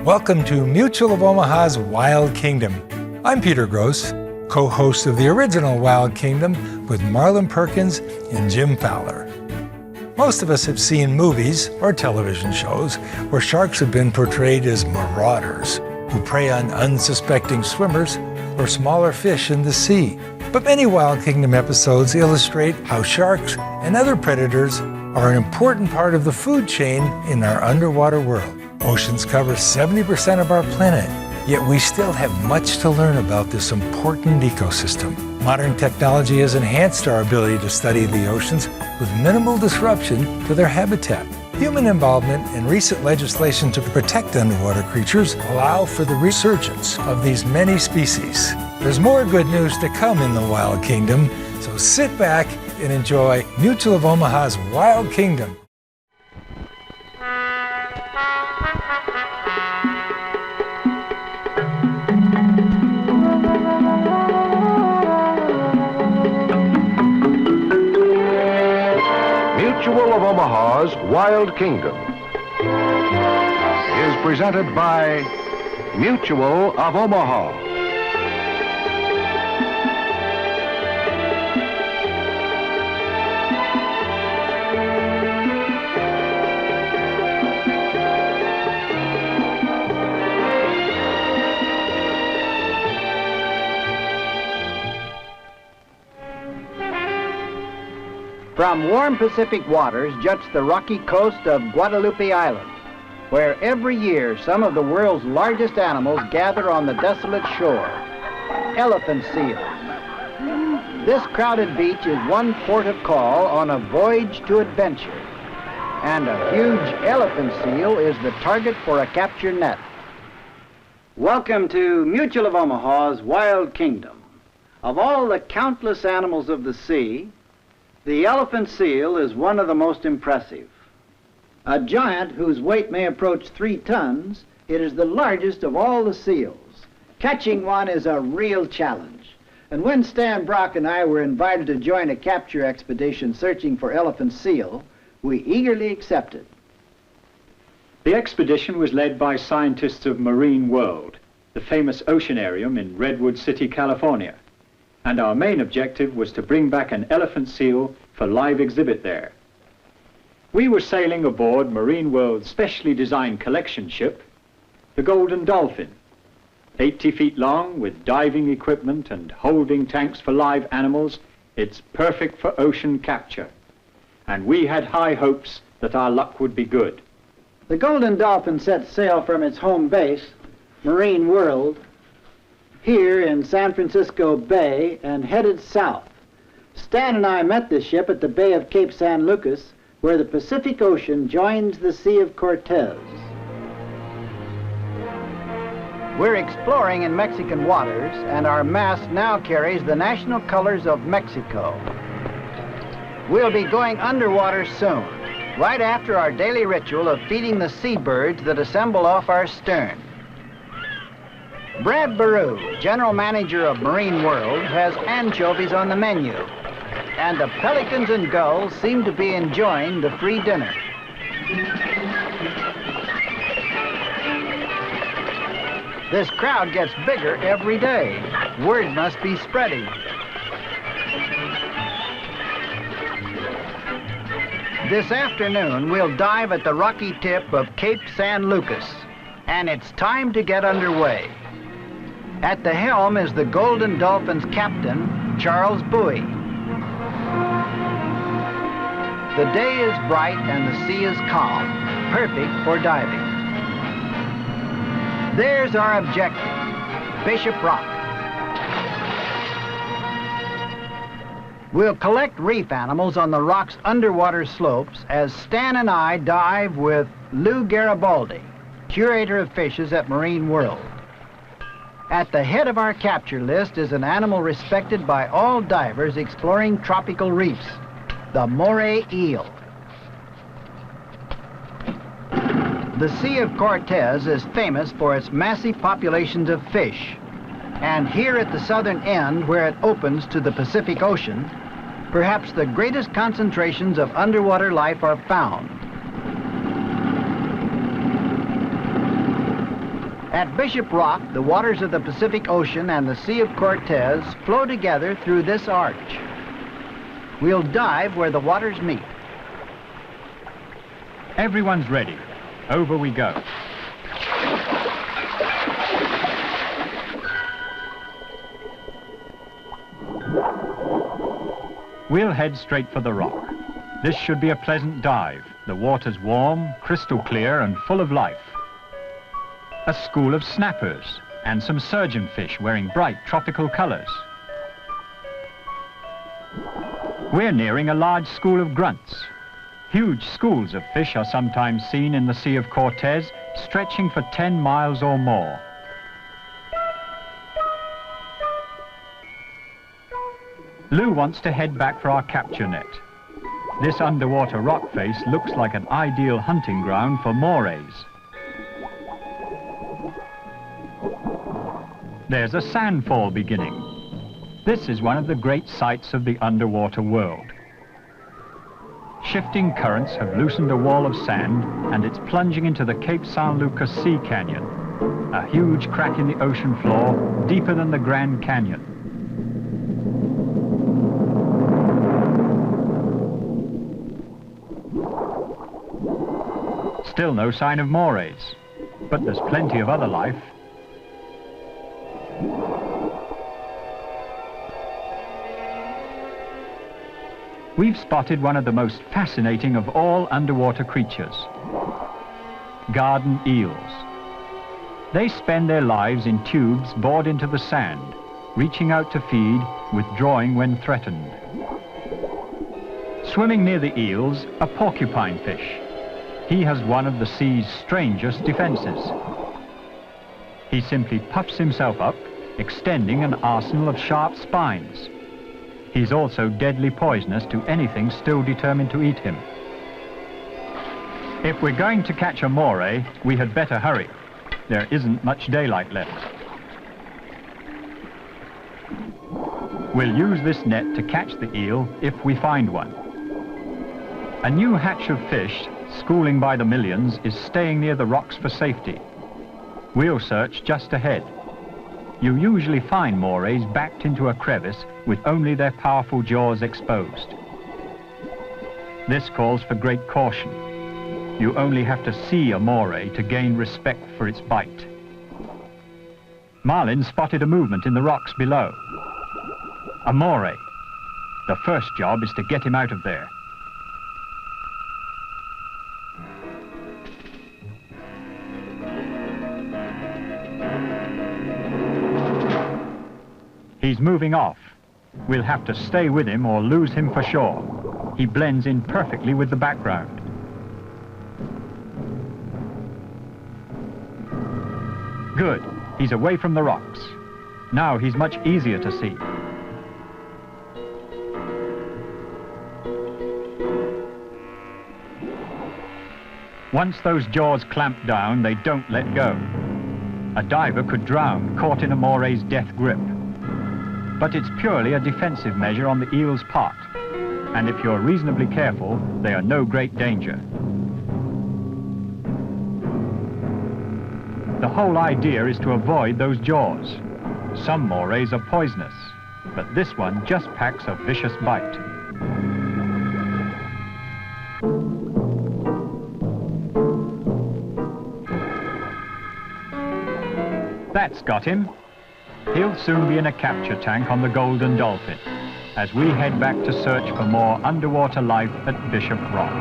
Welcome to Mutual of Omaha's Wild Kingdom. I'm Peter Gross, co-host of the original Wild Kingdom with Marlin Perkins and Jim Fowler. Most of us have seen movies or television shows where sharks have been portrayed as marauders who prey on unsuspecting swimmers or smaller fish in the sea. But many Wild Kingdom episodes illustrate how sharks and other predators are an important part of the food chain in our underwater world. Oceans cover 70% of our planet, yet we still have much to learn about this important ecosystem. Modern technology has enhanced our ability to study the oceans with minimal disruption to their habitat. Human involvement and recent legislation to protect underwater creatures allow for the resurgence of these many species. There's more good news to come in the Wild Kingdom, so sit back and enjoy Mutual of Omaha's Wild Kingdom. Mutual of Omaha's Wild Kingdom is presented by Mutual of Omaha. From warm Pacific waters juts the rocky coast of Guadalupe Island, where every year some of the world's largest animals gather on the desolate shore. Elephant seals. This crowded beach is one port of call on a voyage to adventure, and a huge elephant seal is the target for a capture net. Welcome to Mutual of Omaha's Wild Kingdom. Of all the countless animals of the sea, the elephant seal is one of the most impressive. A giant whose weight may approach 3 tons, it is the largest of all the seals. Catching one is a real challenge. And when Stan Brock and I were invited to join a capture expedition searching for elephant seal, we eagerly accepted. The expedition was led by scientists of Marine World, the famous oceanarium in Redwood City, California. And our main objective was to bring back an elephant seal for live exhibit there. We were sailing aboard Marine World's specially designed collection ship, the Golden Dolphin, 80 feet long with diving equipment and holding tanks for live animals. It's perfect for ocean capture. And we had high hopes that our luck would be good. The Golden Dolphin set sail from its home base, Marine World, here in San Francisco Bay and headed south. Stan and I met the ship at the Bay of Cape San Lucas, where the Pacific Ocean joins the Sea of Cortes. We're exploring in Mexican waters, and our mast now carries the national colors of Mexico. We'll be going underwater soon, right after our daily ritual of feeding the seabirds that assemble off our stern. Brad Baru, general manager of Marine World, has anchovies on the menu, and the pelicans and gulls seem to be enjoying the free dinner. This crowd gets bigger every day. Word must be spreading. This afternoon, we'll dive at the rocky tip of Cape San Lucas, and it's time to get underway. At the helm is the Golden Dolphin's captain, Charles Bowie. The day is bright and the sea is calm, perfect for diving. There's our objective, Bishop Rock. We'll collect reef animals on the rock's underwater slopes as Stan and I dive with Lou Garibaldi, curator of fishes at Marine World. At the head of our capture list is an animal respected by all divers exploring tropical reefs, the moray eel. The Sea of Cortes is famous for its massive populations of fish, and here at the southern end, where it opens to the Pacific Ocean, perhaps the greatest concentrations of underwater life are found. At Bishop Rock, the waters of the Pacific Ocean and the Sea of Cortes flow together through this arch. We'll dive where the waters meet. Everyone's ready. Over we go. We'll head straight for the rock. This should be a pleasant dive. The water's warm, crystal clear, and full of life. A school of snappers and some surgeonfish wearing bright tropical colors. We're nearing a large school of grunts. Huge schools of fish are sometimes seen in the Sea of Cortes, stretching for 10 miles or more. Lou wants to head back for our capture net. This underwater rock face looks like an ideal hunting ground for morays. There's a sandfall beginning. This is one of the great sights of the underwater world. Shifting currents have loosened a wall of sand, and it's plunging into the Cape San Lucas Sea Canyon, a huge crack in the ocean floor, deeper than the Grand Canyon. Still no sign of morays, but there's plenty of other life. We've spotted one of the most fascinating of all underwater creatures, garden eels. They spend their lives in tubes bored into the sand, reaching out to feed, withdrawing when threatened. Swimming near the eels, a porcupine fish. He has one of the sea's strangest defenses. He simply puffs himself up, extending an arsenal of sharp spines. He's also deadly poisonous to anything still determined to eat him. If we're going to catch a moray, we had better hurry. There isn't much daylight left. We'll use this net to catch the eel if we find one. A new hatch of fish, schooling by the millions, is staying near the rocks for safety. We'll search just ahead. You usually find morays backed into a crevice with only their powerful jaws exposed. This calls for great caution. You only have to see a moray to gain respect for its bite. Marlin spotted a movement in the rocks below. A moray. The first job is to get him out of there. He's moving off. We'll have to stay with him or lose him for sure. He blends in perfectly with the background. Good. He's away from the rocks. Now he's much easier to see. Once those jaws clamp down, they don't let go. A diver could drown, caught in a moray's death grip. But it's purely a defensive measure on the eel's part. And if you're reasonably careful, they are no great danger. The whole idea is to avoid those jaws. Some morays are poisonous, but this one just packs a vicious bite. That's got him. He'll soon be in a capture tank on the Golden Dolphin as we head back to search for more underwater life at Bishop Rock.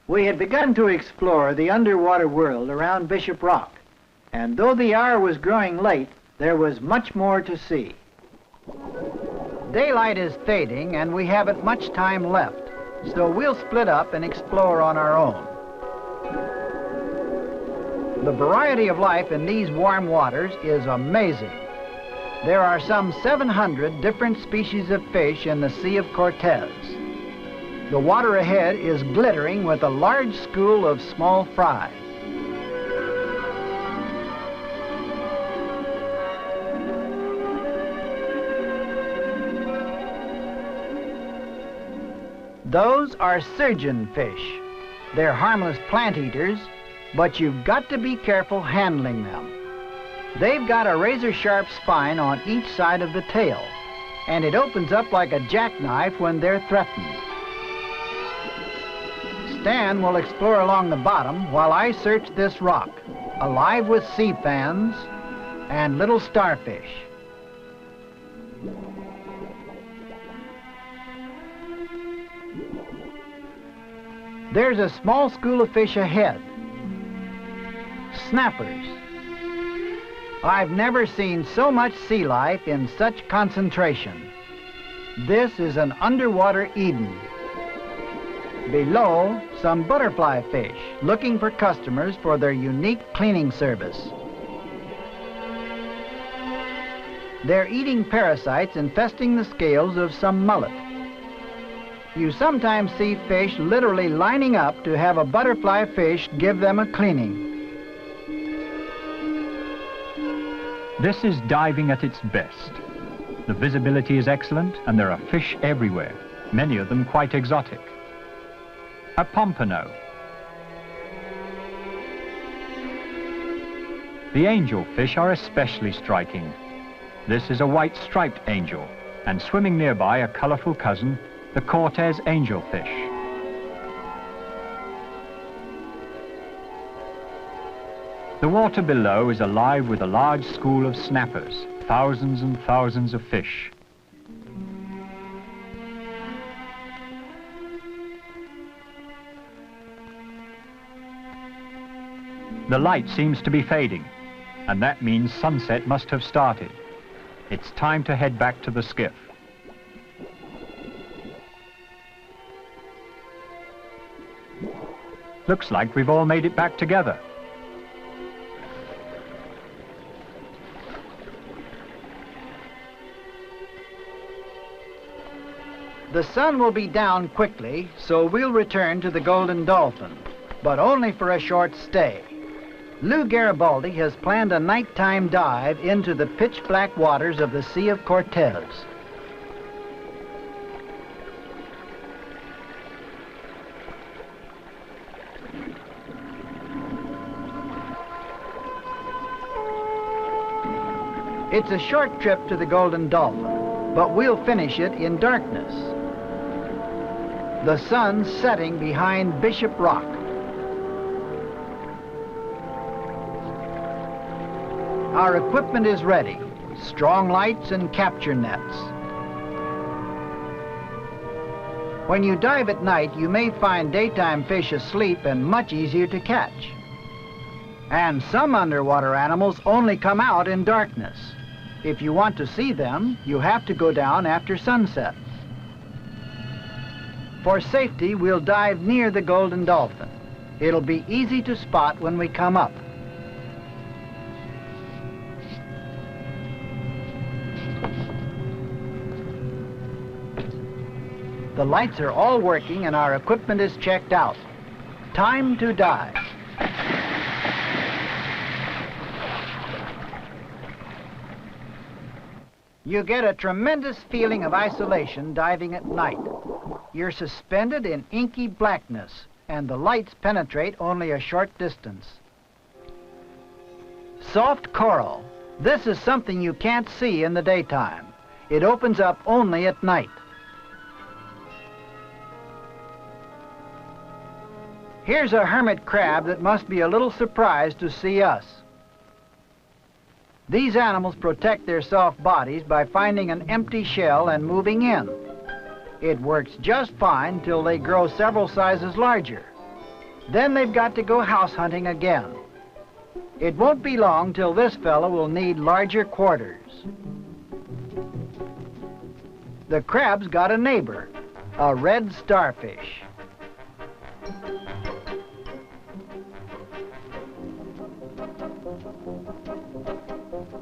We had begun to explore the underwater world around Bishop Rock, and though the hour was growing late, there was much more to see. Daylight is fading and we haven't much time left, so we'll split up and explore on our own. The variety of life in these warm waters is amazing. There are some 700 different species of fish in the Sea of Cortes. The water ahead is glittering with a large school of small fry. Those are surgeonfish. They're harmless plant eaters, but you've got to be careful handling them. They've got a razor-sharp spine on each side of the tail, and it opens up like a jackknife when they're threatened. Stan will explore along the bottom while I search this rock, alive with sea fans and little starfish. There's a small school of fish ahead. Snappers. I've never seen so much sea life in such concentration. This is an underwater Eden. Below, some butterfly fish looking for customers for their unique cleaning service. They're eating parasites infesting the scales of some mullet. You sometimes see fish literally lining up to have a butterfly fish give them a cleaning. This is diving at its best. The visibility is excellent and there are fish everywhere, many of them quite exotic. A pompano. The angelfish are especially striking. This is a white striped angel, and swimming nearby a colorful cousin, the Cortes angelfish. The water below is alive with a large school of snappers, thousands and thousands of fish. The light seems to be fading, and that means sunset must have started. It's time to head back to the skiff. Looks like we've all made it back together. The sun will be down quickly, so we'll return to the Golden Dolphin, but only for a short stay. Lou Garibaldi has planned a nighttime dive into the pitch-black waters of the Sea of Cortes. It's a short trip to the Golden Dolphin, but we'll finish it in darkness. The sun's setting behind Bishop Rock. Our equipment is ready, strong lights and capture nets. When you dive at night, you may find daytime fish asleep and much easier to catch. And some underwater animals only come out in darkness. If you want to see them, you have to go down after sunset. For safety, we'll dive near the Golden Dolphin. It'll be easy to spot when we come up. The lights are all working and our equipment is checked out. Time to dive. You get a tremendous feeling of isolation diving at night. You're suspended in inky blackness, and the lights penetrate only a short distance. Soft coral. This is something you can't see in the daytime. It opens up only at night. Here's a hermit crab that must be a little surprised to see us. These animals protect their soft bodies by finding an empty shell and moving in. It works just fine till they grow several sizes larger. Then they've got to go house hunting again. It won't be long till this fellow will need larger quarters. The crab's got a neighbor, a red starfish.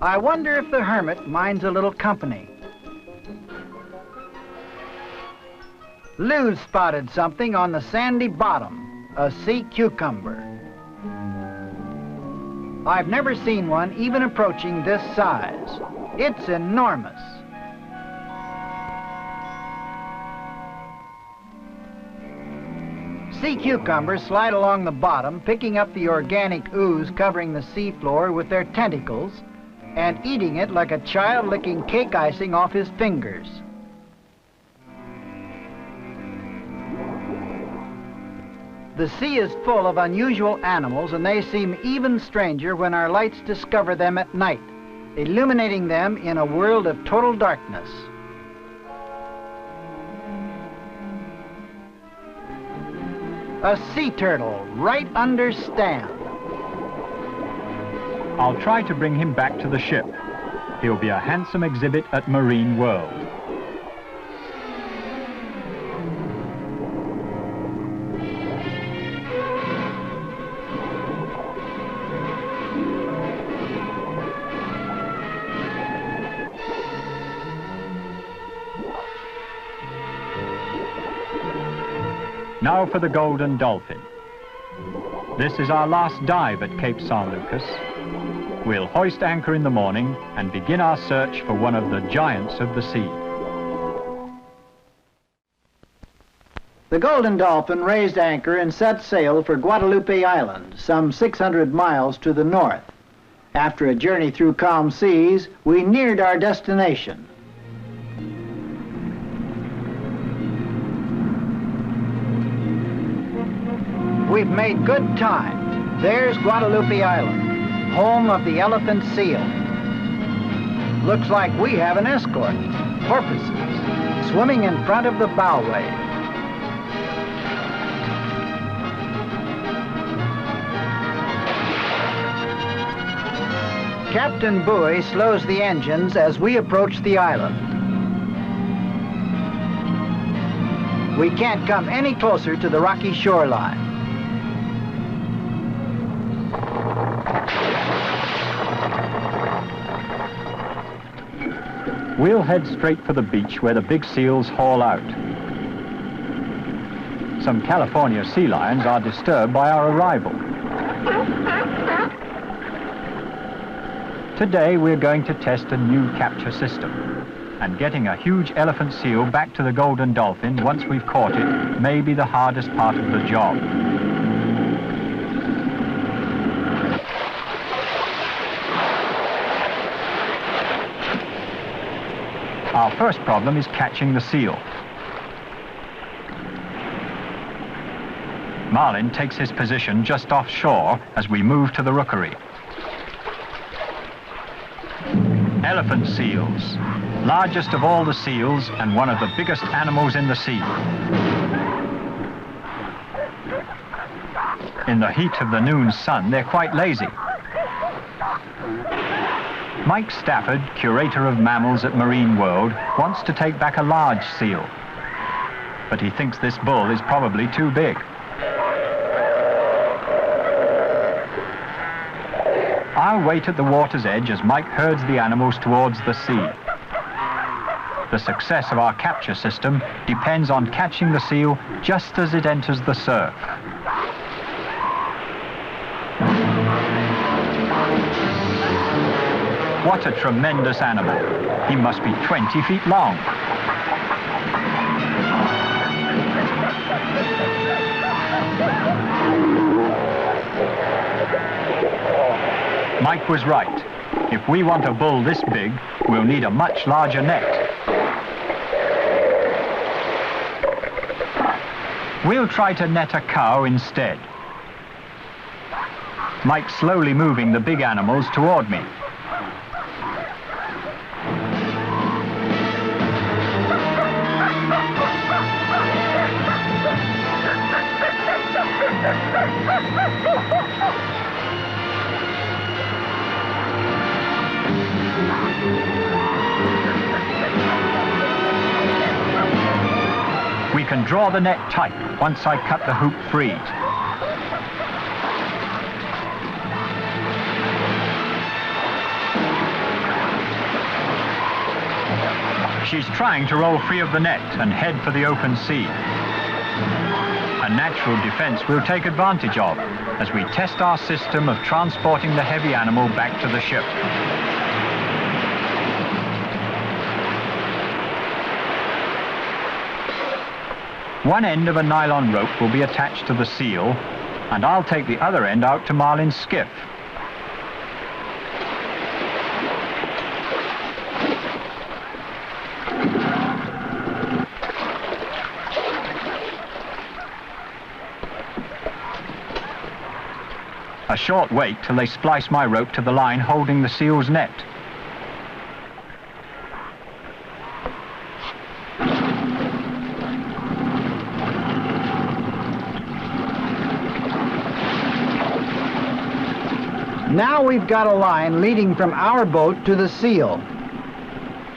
I wonder if the hermit minds a little company. Lou's spotted something on the sandy bottom, a sea cucumber. I've never seen one even approaching this size. It's enormous. sea cucumbers slide along the bottom, picking up the organic ooze covering the seafloor with their tentacles and eating it like a child licking cake icing off his fingers. The sea is full of unusual animals, and they seem even stranger when our lights discover them at night, illuminating them in a world of total darkness. A sea turtle, right under stand. I'll try to bring him back to the ship. He'll be a handsome exhibit at Marine World. Now for the Golden Dolphin. This is our last dive at Cape San Lucas. We'll hoist anchor in the morning and begin our search for one of the giants of the sea. The Golden Dolphin raised anchor and set sail for Guadalupe Island, some 600 miles to the north. After a journey through calm seas, we neared our destination. We've made good time. There's Guadalupe Island, home of the elephant seal. Looks like we have an escort, porpoises, swimming in front of the bowway. Captain Bowie slows the engines as we approach the island. We can't come any closer to the rocky shoreline. We'll head straight for the beach where the big seals haul out. Some California sea lions are disturbed by our arrival. Today we're going to test a new capture system, and getting a huge elephant seal back to the Golden Dolphin once we've caught it may be the hardest part of the job. Our first problem is catching the seal. Marlin takes his position just offshore as we move to the rookery. Elephant seals, largest of all the seals and one of the biggest animals in the sea. In the heat of the noon sun, they're quite lazy. Mike Stafford, curator of mammals at Marine World, wants to take back a large seal, but he thinks this bull is probably too big. I'll wait at the water's edge as Mike herds the animals towards the sea. The success of our capture system depends on catching the seal just as it enters the surf. What a tremendous animal. He must be 20 feet long. Mike was right. If we want a bull this big, we'll need a much larger net. We'll try to net a cow instead. Mike's slowly moving the big animals toward me. We can draw the net tight once I cut the hoop free. She's trying to roll free of the net and head for the open sea. A natural defense we'll take advantage of as we test our system of transporting the heavy animal back to the ship. One end of a nylon rope will be attached to the seal, and I'll take the other end out to Marlin's skiff. A short wait till they splice my rope to the line holding the seal's net. Now we've got a line leading from our boat to the seal.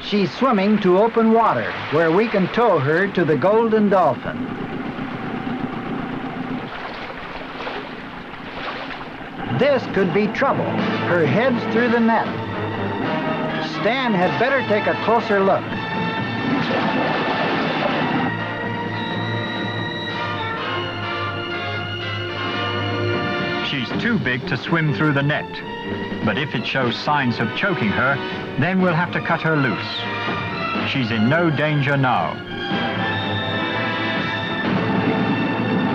She's swimming to open water, where we can tow her to the Golden Dolphin. This could be trouble. Her head's through the net. Stan had better take a closer look. She's too big to swim through the net, but if it shows signs of choking her, then we'll have to cut her loose. She's in no danger now.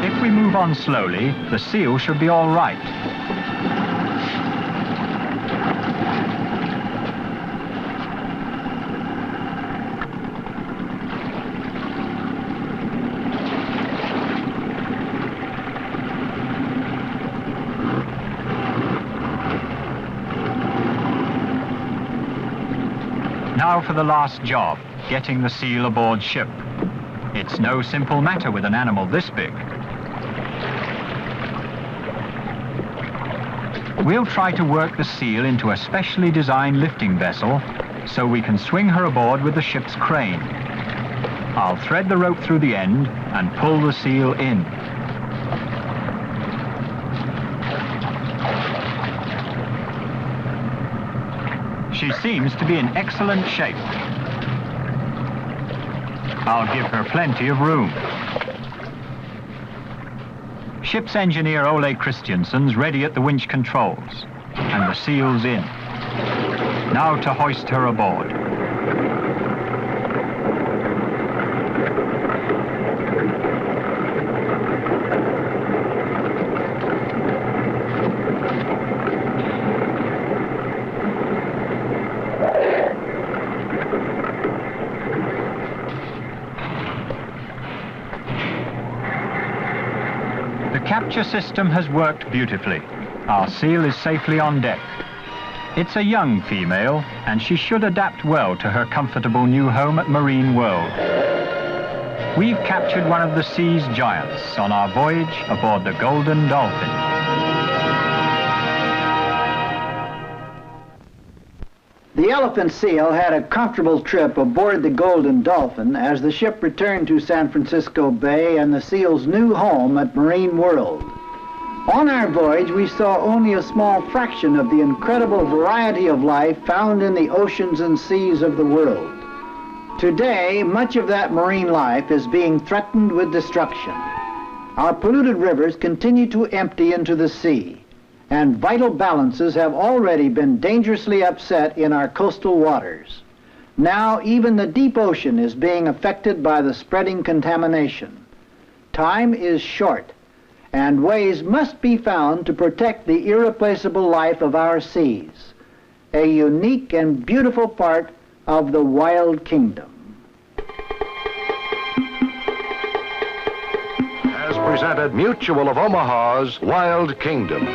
If we move on slowly, the seal should be all right. Now for the last job, getting the seal aboard ship. It's no simple matter with an animal this big. We'll try to work the seal into a specially designed lifting vessel so we can swing her aboard with the ship's crane. I'll thread the rope through the end and pull the seal in. She seems to be in excellent shape. I'll give her plenty of room. Ship's engineer Ole Christiansen's ready at the winch controls, and the seal's in. Now to hoist her aboard. The capture system has worked beautifully. Our seal is safely on deck. It's a young female, and she should adapt well to her comfortable new home at Marine World. We've captured one of the sea's giants on our voyage aboard the Golden Dolphin. The elephant seal had a comfortable trip aboard the Golden Dolphin as the ship returned to San Francisco Bay and the seal's new home at Marine World. On our voyage, we saw only a small fraction of the incredible variety of life found in the oceans and seas of the world. Today, much of that marine life is being threatened with destruction. Our polluted rivers continue to empty into the sea, and vital balances have already been dangerously upset in our coastal waters. Now even the deep ocean is being affected by the spreading contamination. Time is short, and ways must be found to protect the irreplaceable life of our seas, a unique and beautiful part of the wild kingdom. Has presented Mutual of Omaha's Wild Kingdom.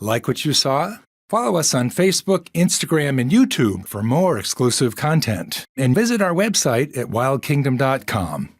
Like what you saw? Follow us on Facebook, Instagram, and YouTube for more exclusive content. And visit our website at wildkingdom.com.